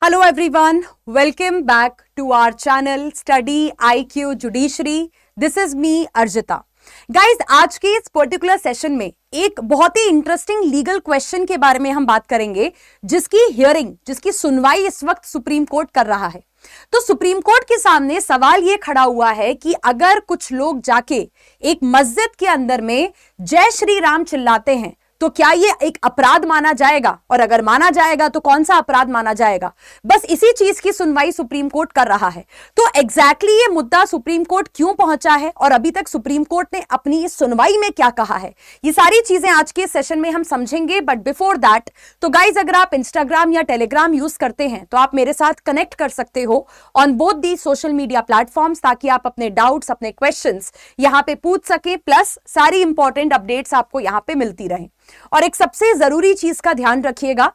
Hello everyone, welcome back to our channel Study IQ Judiciary. This is me Arjita. Guys आज के इस particular session में एक बहुत ही इंटरेस्टिंग लीगल क्वेश्चन के बारे में हम बात करेंगे जिसकी हियरिंग, जिसकी सुनवाई इस वक्त सुप्रीम कोर्ट कर रहा है। तो सुप्रीम कोर्ट के सामने सवाल यह खड़ा हुआ है कि अगर कुछ लोग जाके एक मस्जिद के अंदर में जय श्री राम चिल्लाते हैं तो क्या यह एक अपराध माना जाएगा, और अगर माना जाएगा तो कौन सा अपराध माना जाएगा। बस इसी चीज की सुनवाई सुप्रीम कोर्ट कर रहा है। तो एग्जैक्टली ये मुद्दा सुप्रीम कोर्ट क्यों पहुंचा है और अभी तक सुप्रीम कोर्ट ने अपनी इस सुनवाई में क्या कहा है, ये सारी चीजें आज के सेशन में हम समझेंगे। बट बिफोर दैट, तो गाइज अगर आप इंस्टाग्राम या टेलीग्राम यूज करते हैं तो आप मेरे साथ कनेक्ट कर सकते हो on both the social media platforms, ताकि आप अपने डाउट्स, अपने क्वेश्चंस यहां पे पूछ सकें, प्लस सारी इंपॉर्टेंट अपडेट्स आपको यहां पे मिलती रहें। और एक सबसे जरूरी चीज का ध्यान रखिएगा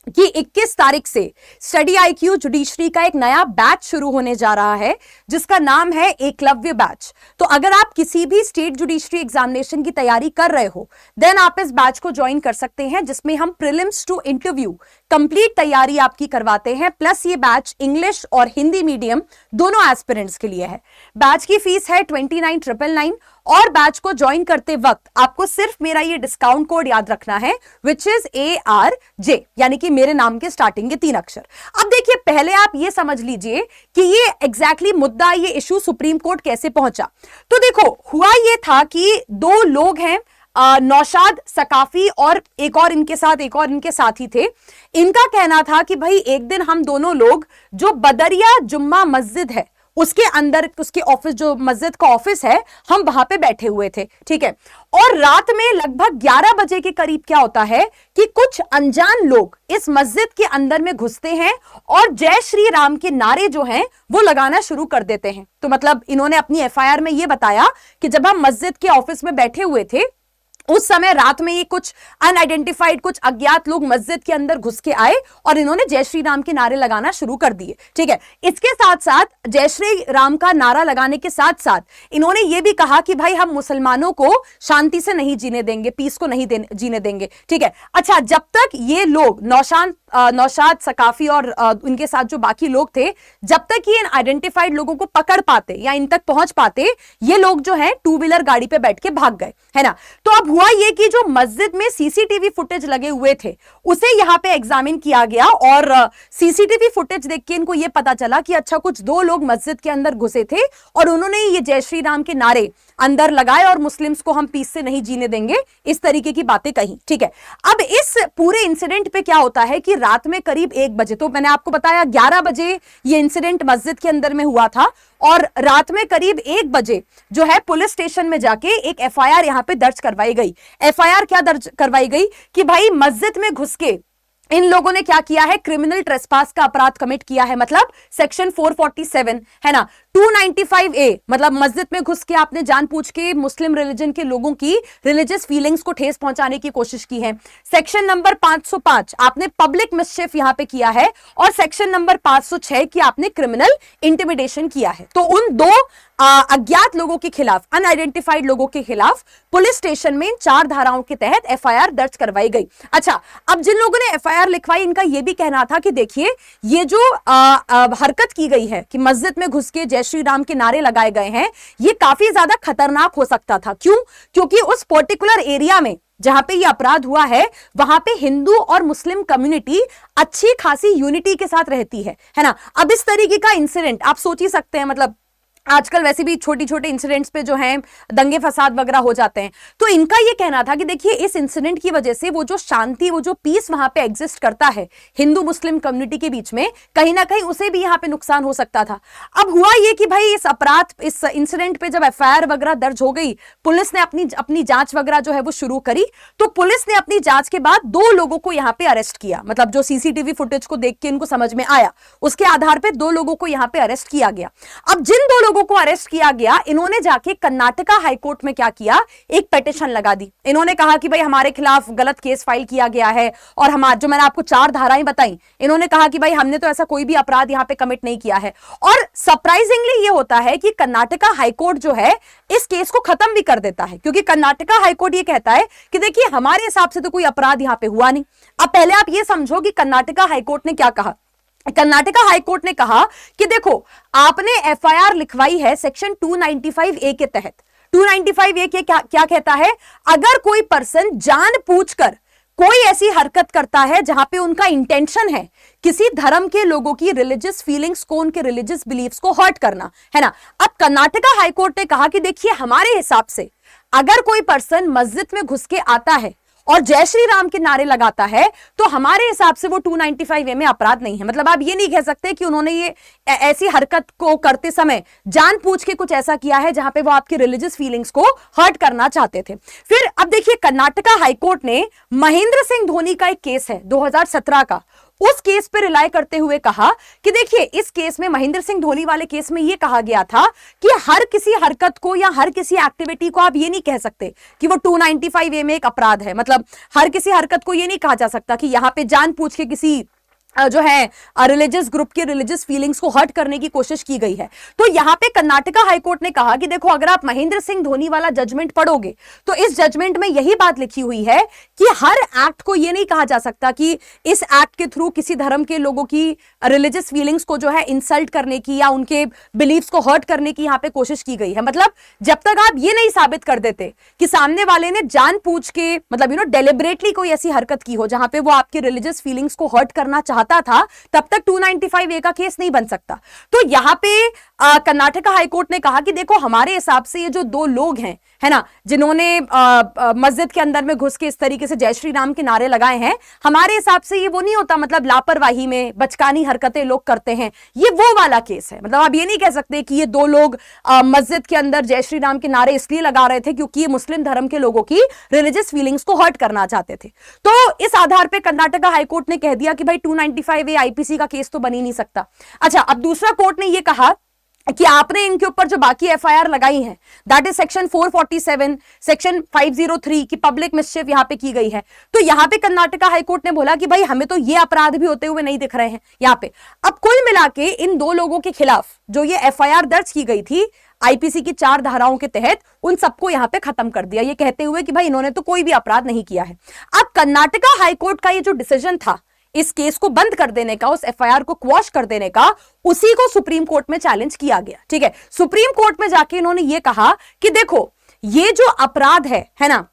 कि 21 तारीख से स्टडी आईक्यू जुडिशरी का एक नया बैच शुरू होने जा रहा है जिसका नाम है एकलव्य बैच। तो अगर आप किसी भी स्टेट जुडिशरी एग्जामिनेशन की तैयारी कर रहे हो देन आप इस बैच को ज्वाइन कर सकते हैं, जिसमें हम प्रीलिम्स टू इंटरव्यू कंप्लीट तैयारी आपकी करवाते हैं। प्लस ये बैच इंग्लिश और हिंदी मीडियम दोनों एस्पिरेंट्स के लिए है। बैच की फीस है 29,999 और बैच को ज्वाइन करते वक्त आपको सिर्फ मेरा ये डिस्काउंट कोड याद रखना है विच इज ARJ, यानी कि मेरे नाम के स्टार्टिंग के 3 अक्षर। अब देखिए, पहले आप ये समझ लीजिए कि ये एग्जैक्टली मुद्दा, ये इशू सुप्रीम कोर्ट कैसे पहुंचा। तो देखो, हुआ ये था कि 2 लोग हैं, नौशाद सकाफी और एक और इनके साथी थे। इनका कहना था कि भाई एक दिन हम दोनों लोग जो बदरिया जुम्मा मस्जिद है उसके अंदर, उसके ऑफिस, जो मस्जिद का ऑफिस है, हम वहां पे बैठे हुए थे, ठीक है। और रात में लगभग 11 बजे के करीब क्या होता है कि कुछ अनजान लोग इस मस्जिद के अंदर में घुसते हैं और जय श्री राम के नारे जो हैं वो लगाना शुरू कर देते हैं। तो मतलब इन्होंने अपनी FIR में ये बताया कि जब हम मस्जिद के ऑफिस में बैठे हुए थे उस समय रात में ये कुछ अनआइडेंटिफाइड, कुछ अज्ञात लोग मस्जिद के अंदर घुस के आए और इन्होंने जय श्री राम के नारे लगाना शुरू कर दिए, ठीक है। इसके साथ साथ जय श्री राम का नारा लगाने के साथ साथ इन्होंने ये भी कहा कि भाई हम मुसलमानों को शांति से नहीं जीने देंगे, पीस को नहीं जीने देंगे, ठीक है। अच्छा, जब तक ये लोग नौशाद सकाफी और उनके साथ जो बाकी लोग थे, जब तक ये इन आइडेंटिफाइड लोगों को पकड़ पाते या इन तक पहुंच पाते, ये लोग जो है 2 व्हीलर गाड़ी पे बैठ के भाग गए, है ना। तो अब हुआ ये कि जो मस्जिद में CCTV फुटेज लगे हुए थे उसे यहां पे एग्जामिन किया गया और CCTV फुटेज देख के इनको ये पता चला कि अच्छा, कुछ 2 लोग मस्जिद के अंदर घुसे थे और उन्होंने ये जय श्री राम के नारे अंदर लगाए और मुस्लिम्स को हम पीस से नहीं जीने देंगे, इस तरीके की बातें कही, ठीक है। अब इस पूरे इंसिडेंट पे क्या होता है कि रात में करीब 1 बजे, तो मैंने आपको बताया 11 बजे ये इंसिडेंट मस्जिद के अंदर में हुआ था और रात में करीब 1 बजे जो है पुलिस स्टेशन में जाके एक FIR यहां पे दर्ज करवाई गई। FIR क्या दर्ज करवाई गई कि भाई मस्जिद में घुस के इन लोगों ने क्या किया है, क्रिमिनल ट्रेसपास का अपराध कमिट किया है, मतलब सेक्शन 447 है ना, 295A, मतलब मस्जिद में घुस के आपने जानबूझ के मुस्लिम रिलीजन के लोगों की रिलीजियस फीलिंग्स को ठेस पहुंचाने की कोशिश की है। सेक्शन नंबर 505 आपने पब्लिक मिसचिफ यहां पे किया है और सेक्शन नंबर 506 की आपने क्रिमिनल इंटिमिडेशन किया है। तो उन 2 अज्ञात लोगों के खिलाफ, अनआइडेंटिफाइड लोगों के खिलाफ पुलिस स्टेशन में 4 धाराओं के तहत FIR दर्ज करवाई गई। अच्छा, अब जिन लोगों ने FIR लिखवाई, इनका यह भी कहना था कि देखिए, ये जो हरकत की गई है कि मस्जिद में घुस के जय श्री राम के नारे लगाए गए हैं, ये काफी ज्यादा खतरनाक हो सकता था। क्यों? क्योंकि उस पर्टिकुलर एरिया में जहां पे ये अपराध हुआ है वहां पे हिंदू और मुस्लिम कम्युनिटी अच्छी खासी यूनिटी के साथ रहती है ना। अब इस तरीके का इंसिडेंट आप सोच ही सकते हैं, मतलब आजकल वैसे भी छोटी छोटे इंसिडेंट्स पे जो हैं दंगे फसाद वगैरह हो जाते हैं। तो इनका ये कहना था कि देखिए, इस इंसिडेंट की वजह से वो जो शांति, वो जो पीस वहां पे एग्जिस्ट करता है हिंदू मुस्लिम कम्युनिटी के बीच में, कहीं ना कहीं उसे भी यहां पे नुकसान हो सकता था। अब हुआ ये कि भाई इस इंसिडेंट पे जब FIR वगैरह दर्ज हो गई, पुलिस ने अपनी जांच वगैरह जो है वो शुरू करी। तो पुलिस ने अपनी जांच के बाद 2 लोगों को यहां पे अरेस्ट किया, मतलब जो CCTV फुटेज को देख के इनको समझ में आया, उसके आधार पर 2 लोगों को यहां पे अरेस्ट किया गया। अब जिन 2 लोगों को अरेस्ट किया गया, इन्होंने जाके कर्नाटका हाईकोर्ट में क्या किया, एक पिटीशन लगा दी। इन्होंने कहा कि भाई हमारे खिलाफ गलत केस फाइल किया गया है और जो मैंने आपको 4 धाराएं बताई, इन्होंने कहा कि भाई हमने तो ऐसा कोई भी अपराध यहां पे कमिट नहीं किया है। और सरप्राइजिंगली ये होता है कि कर्नाटका हाईकोर्ट जो है इस केस को खत्म भी कर देता है, क्योंकि कर्नाटका हाईकोर्ट ये कहता है कि देखिए, हमारे हिसाब से तो कोई अपराध यहां पे हुआ नहीं। अब पहले आप ये समझो कि कर्नाटका हाईकोर्ट ने क्या कहा। कर्नाटका हाईकोर्ट ने कहा कि देखो आपने एफआईआर लिखवाई है सेक्शन 295A के तहत। 295A के क्या कहता है, अगर कोई पर्सन जानबूझकर कोई ऐसी हरकत करता है जहां पे उनका इंटेंशन है किसी धर्म के लोगों की रिलीजियस फीलिंग्स को, उनके रिलीजियस बिलीफ्स को हर्ट करना, है ना। अब कर्नाटका हाईकोर्ट ने कहा कि देखिए हमारे हिसाब से अगर कोई पर्सन मस्जिद में घुस के आता है और जय श्री राम के नारे लगाता है तो हमारे हिसाब से वो 295A में अपराध नहीं है। मतलब आप ये नहीं कह सकते कि उन्होंने ये ऐसी हरकत को करते समय जानबूझ के कुछ ऐसा किया है जहां पे वो आपकी रिलीजियस फीलिंग्स को हर्ट करना चाहते थे। फिर अब देखिए कर्नाटका हाईकोर्ट ने महेंद्र सिंह धोनी का एक केस है 2017 का, उस केस पे रिलाय करते हुए कहा कि देखिए इस केस में, महेंद्र सिंह धोनी वाले केस में यह कहा गया था कि हर किसी हरकत को या हर किसी एक्टिविटी को आप ये नहीं कह सकते कि वो 295A में एक अपराध है। मतलब हर किसी हरकत को ये नहीं कहा जा सकता कि यहां पे जानबूझ के किसी जो है रिलीजियस ग्रुप के रिलीजियस फीलिंग्स को हर्ट करने की कोशिश की गई है। तो यहां पे कर्नाटका हाईकोर्ट ने कहा कि देखो अगर आप महेंद्र सिंह धोनी वाला जजमेंट पढ़ोगे तो इस जजमेंट में यही बात लिखी हुई है कि हर एक्ट को यह नहीं कहा जा सकता कि इस एक्ट के थ्रू किसी धर्म के लोगों की रिलीजियस फीलिंग्स को जो है इंसल्ट करने की या उनके बिलीफ्स को हर्ट करने की यहां पे कोशिश की गई है। मतलब जब तक आप ये नहीं साबित कर देते कि सामने वाले ने जानबूझ के, मतलब डेलिबरेटली कोई ऐसी हरकत की हो जहां पे वो आपके रिलीजियस फीलिंग्स को हर्ट करना चाहता था, तब तक 295A का केस नहीं बन सकता। तो यहां पे कर्नाटका हाईकोर्ट ने कहा कि देखो हमारे हिसाब से ये जो दो लोग हैं, है ना, जिन्होंने मस्जिद के अंदर में घुस के इस तरीके से जय श्री राम के नारे लगाए हैं, हमारे हिसाब से ये वो नहीं होता, मतलब लापरवाही में बचकानी हरकतें लोग करते हैं, ये वो वाला केस है। मतलब आप ये नहीं कह सकते कि ये दो लोग मस्जिद के अंदर जय श्री राम के नारे इसलिए लगा रहे थे क्योंकि ये मुस्लिम धर्म के लोगों की रिलीजियस फीलिंग्स को हर्ट करना चाहते थे। तो इस आधार पर कर्नाटका हाईकोर्ट ने कह दिया कि भाई 295A आईपीसी का केस तो बन ही नहीं सकता। अच्छा, अब दूसरा कोर्ट ने यह कहा कि आपने इनके ऊपर जो बाकी एफआईआर लगाई है, दैट इज सेक्शन 447, सेक्शन 503 की पब्लिक मिसचिफ यहां पे की गई है। तो यहां पे कर्नाटका हाईकोर्ट ने बोला कि भाई हमें तो ये अपराध भी होते हुए नहीं दिख रहे हैं यहां पे। अब कुल मिला के इन दो लोगों के खिलाफ जो ये एफआईआर दर्ज की गई थी आईपीसी की 4 धाराओं के तहत, उन सबको यहां पे खत्म कर दिया, ये कहते हुए कि भाई इन्होंने तो कोई भी अपराध नहीं किया है। अब कर्नाटका हाईकोर्ट का ये जो डिसीजन था इस केस को बंद कर देने का, उस एफआईआर को क्वॉश कर देने का, उसी को सुप्रीम कोर्ट में चैलेंज किया गया। ठीक है, सुप्रीम कोर्ट में जाके इन्होंने ये कहा कि देखो ये जो अपराध है ना,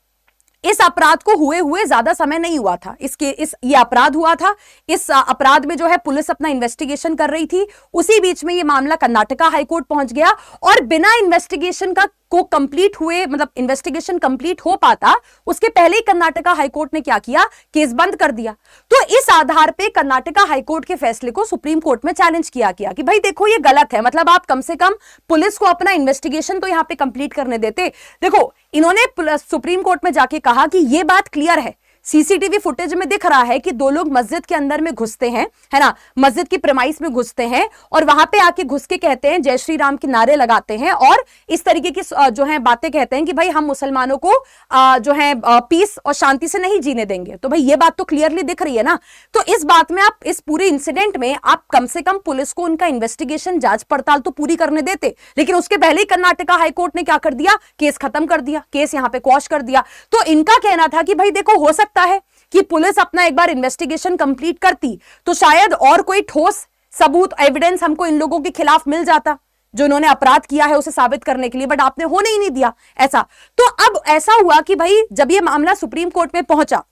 इस अपराध को हुए ज्यादा समय नहीं हुआ था। ये अपराध हुआ था, इस अपराध में जो है पुलिस अपना इन्वेस्टिगेशन कर रही थी, उसी बीच में ये मामला कर्नाटका हाईकोर्ट पहुंच गया और बिना इन्वेस्टिगेशन को कंप्लीट हुए, मतलब इन्वेस्टिगेशन कंप्लीट हो पाता उसके पहले ही कर्नाटका हाईकोर्ट ने क्या किया, केस बंद कर दिया। तो इस आधार पे कर्नाटका हाईकोर्ट के फैसले को सुप्रीम कोर्ट में चैलेंज किया गया कि भाई देखो ये गलत है, मतलब आप कम से कम पुलिस को अपना इन्वेस्टिगेशन तो यहां पे कंप्लीट करने देते। देखो इन्होंने सुप्रीम कोर्ट में जाके कहा कि यह बात क्लियर है, सीसीटीवी फुटेज में दिख रहा है कि दो लोग मस्जिद के अंदर में घुसते हैं, है ना, मस्जिद की प्रेमाइस में घुसते हैं और वहां पे आके घुस के कहते हैं जय श्री राम के नारे लगाते हैं और इस तरीके की जो है बातें कहते हैं कि भाई हम मुसलमानों को जो है पीस और शांति से नहीं जीने देंगे। तो भाई ये बात तो क्लियरली दिख रही है ना। तो इस बात में आप, इस पूरे इंसिडेंट में आप कम से कम पुलिस को उनका इन्वेस्टिगेशन, जांच पड़ताल तो पूरी करने देते, लेकिन उसके पहले ही कर्नाटका हाईकोर्ट ने क्या कर दिया, केस खत्म कर दिया, केस यहां पे क्वॉश कर दिया। तो इनका कहना था कि भाई देखो हो सकता है कि पुलिस अपना एक बार इन्वेस्टिगेशन कंप्लीट करती तो शायद और कोई ठोस सबूत, एविडेंस हमको इन लोगों के खिलाफ मिल जाता जो इन्होंने अपराध किया है उसे साबित करने के लिए, बट आपने होने ही नहीं दिया ऐसा। तो अब ऐसा हुआ कि भाई जब ये मामला सुप्रीम कोर्ट में पहुंचा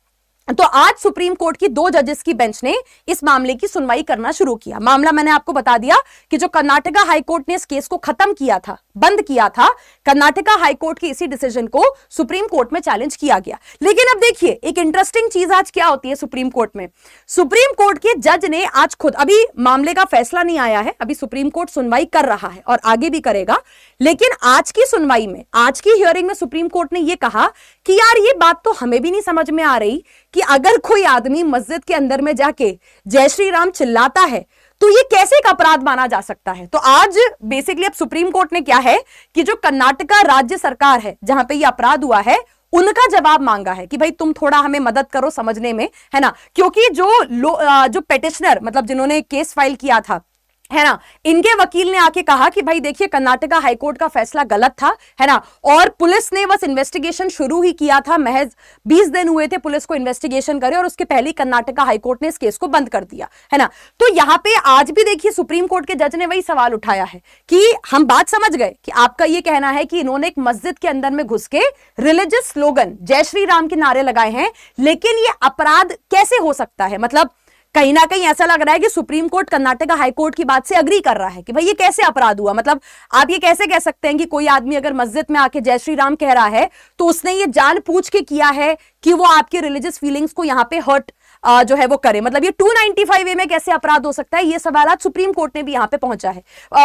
तो आज सुप्रीम कोर्ट की 2 जजेस की बेंच ने इस मामले की सुनवाई करना शुरू किया। मामला मैंने आपको बता दिया कि जो कर्नाटका हाईकोर्ट ने इस केस को खत्म किया था, बंद किया था, कर्नाटका हाईकोर्ट के इसी डिसीजन को सुप्रीम कोर्ट में चैलेंज किया गया। लेकिन अब देखिए एक इंटरेस्टिंग चीज आज क्या होती है सुप्रीम कोर्ट में। सुप्रीम कोर्ट के जज ने आज खुद, अभी मामले का फैसला नहीं आया है, अभी सुप्रीम कोर्ट सुनवाई कर रहा है और आगे भी करेगा, लेकिन आज की सुनवाई में, आज की हियरिंग में सुप्रीम कोर्ट ने यह कहा कि यार ये बात तो हमें भी नहीं समझ में आ रही कि अगर कोई आदमी मस्जिद के अंदर में जाके जय श्री राम चिल्लाता है तो ये कैसे एक अपराध माना जा सकता है। तो आज बेसिकली अब सुप्रीम कोर्ट ने क्या है कि जो कर्नाटका राज्य सरकार है जहां पे ये अपराध हुआ है उनका जवाब मांगा है कि भाई तुम थोड़ा हमें मदद करो समझने में, है ना, क्योंकि जो पेटिशनर, मतलब जिन्होंने केस फाइल किया था है ना, इनके वकील ने आके कहा कि भाई देखिए कर्नाटका हाईकोर्ट का फैसला गलत था, है ना, और पुलिस ने बस इन्वेस्टिगेशन शुरू ही किया था, महज 20 दिन हुए थे पुलिस को इन्वेस्टिगेशन करे और उसके पहले कर्नाटका हाईकोर्ट ने इस केस को बंद कर दिया, है ना। तो यहां पे आज भी देखिए सुप्रीम कोर्ट के जज ने वही सवाल उठाया है कि हम बात समझ गए कि आपका यह कहना है कि इन्होंने एक मस्जिद के अंदर में घुस के रिलीजियस स्लोगन जय श्री राम के नारे लगाए हैं, लेकिन यह अपराध कैसे हो सकता है? मतलब कहीं ना कहीं ऐसा लग रहा है कि supreme court Karnataka high court की बात से अग्री कर रहा है कि भाई ये कैसे अपराध हुआ। मतलब आप ये कैसे कह सकते हैं कि कोई आदमी अगर मस्जिद में आके जय श्री राम कह रहा है तो उसने ये जानबूझ के किया है कि वो आपके रिलीजियस फीलिंग्स को यहां पे हर्ट जो है वो करे। मतलब ये 295A में कैसे अपराध हो सकता है, ये सवाल आज सुप्रीम कोर्ट ने भी यहां पे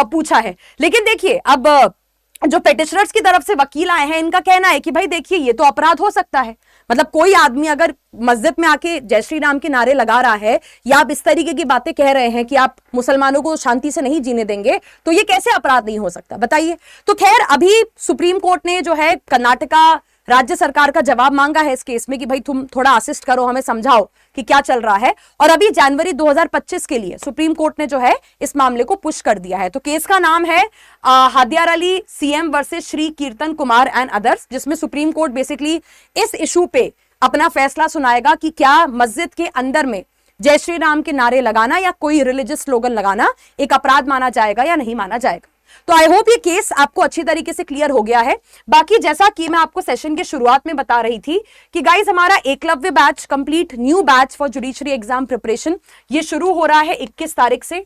पूछा है। लेकिन देखिए अब जो पेटिशनर्स की तरफ से वकील आए हैं, इनका कहना है कि भाई देखिए ये तो अपराध हो सकता है। मतलब कोई आदमी अगर मस्जिद में आके जय श्री राम के नारे लगा रहा है या आप इस तरीके की बातें कह रहे हैं कि आप मुसलमानों को शांति से नहीं जीने देंगे, तो ये कैसे अपराध नहीं हो सकता, बताइए। तो खैर अभी सुप्रीम कोर्ट ने जो है कर्नाटका राज्य सरकार का जवाब मांगा है इस केस में कि भाई तुम थोड़ा असिस्ट करो, हमें समझाओ कि क्या चल रहा है। और अभी जनवरी 2025 के लिए सुप्रीम कोर्ट ने जो है इस मामले को पुश कर दिया है। तो केस का नाम है हादियार अली सीएम वर्सेस श्री कीर्तन कुमार एंड अदर्स, जिसमें सुप्रीम कोर्ट बेसिकली इस इशू पे अपना फैसला सुनाएगा कि क्या मस्जिद के अंदर में जय श्री राम के नारे लगाना या कोई रिलीजियस स्लोगन लगाना एक अपराध माना जाएगा या नहीं माना जाएगा। तो आई होप ये केस आपको अच्छी तरीके से क्लियर हो गया है। बाकी जैसा कि मैं आपको सेशन के शुरुआत में बता रही थी कि गाइस हमारा Eklavya batch complete new batch for judiciary exam preparation ये शुरू हो रहा है 21 तारीख से,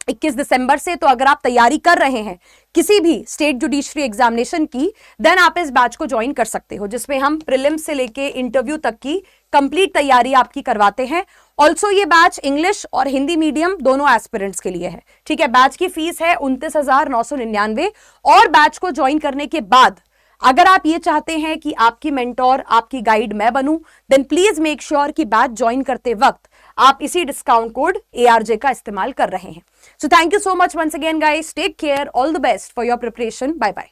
21 दिसंबर से। तो अगर आप तैयारी कर रहे हैं किसी भी स्टेट जुडिशरी एग्जामिनेशन की, देन आप इस बैच को ज्वाइन कर सकते हो, जिसमें हम प्रीलिम्स से लेके इंटरव्यू तक की कंप्लीट तैयारी आपकी करवाते हैं। ऑल्सो ये बैच इंग्लिश और हिंदी मीडियम दोनों एस्पिरेंट्स के लिए है, ठीक है। बैच की फीस है 29,999 और बैच को ज्वाइन करने के बाद अगर आप ये चाहते हैं कि आपकी मेंटोर, आपकी गाइड मैं बनूं, देन प्लीज मेक श्योर कि बैच ज्वाइन करते वक्त आप इसी डिस्काउंट कोड ARJ का इस्तेमाल कर रहे हैं। So thank you so much once again guys, take care, all the best for your preparation, bye bye.